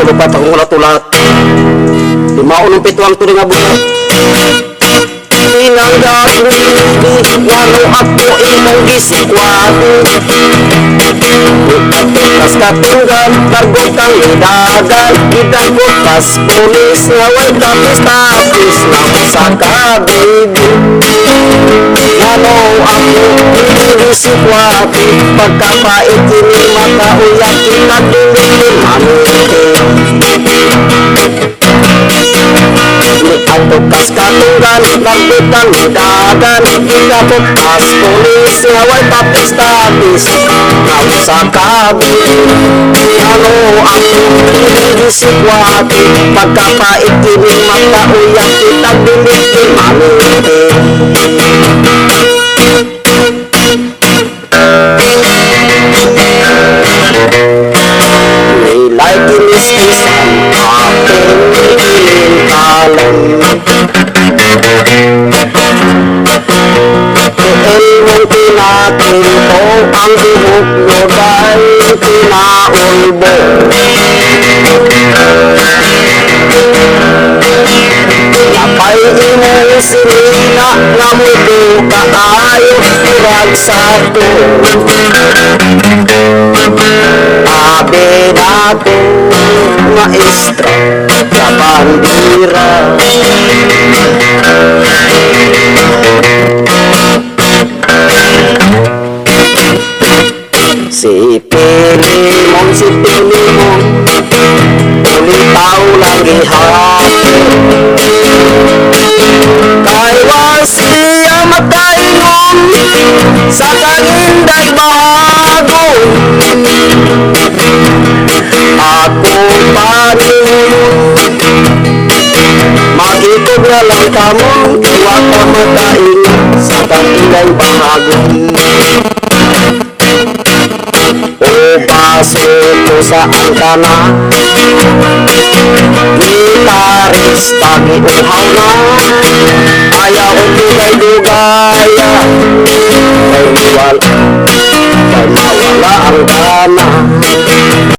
lupa pa kung ulat-ulat. Di maunong pituang tuloy nga buka. Tinanggap hindi walo ako imong gisikwato. Bukas katunggan, kargo kang idagan. Idagod pas pulis nga way tapis-tapis na masaka baby. Walo ako imong gisikwato. Pagkapait kini makauyak kita dili mamiti. Ato kas katunggan, lagutan dagan. Ikabot pas pulis nga way tapis-tapis na masaka baby. Walo ako imong gisikwato. Pagkapait kini makauyak kita dili mamiti. Nilay kinis-kis ang aking ilintalan. Tuel mong tinatinto ang buhok mo dahil kinaulbo. Napay imong sinina nga mudo kaayo kurag sa tuon. Abe nato maestra sa bandira. Si Pilimon, si Pilimon, ulitaw lang gihapon. Kay wasiya makaingon sa kanginday bago. Ako paningon, makitog na lang kamong iwa ka makaingon sa kanginday bago. Pasok ko sa angkana, gitaris pag-iuhaw na. Ayaw ko dugay-dugaya, kay mawala ang gana.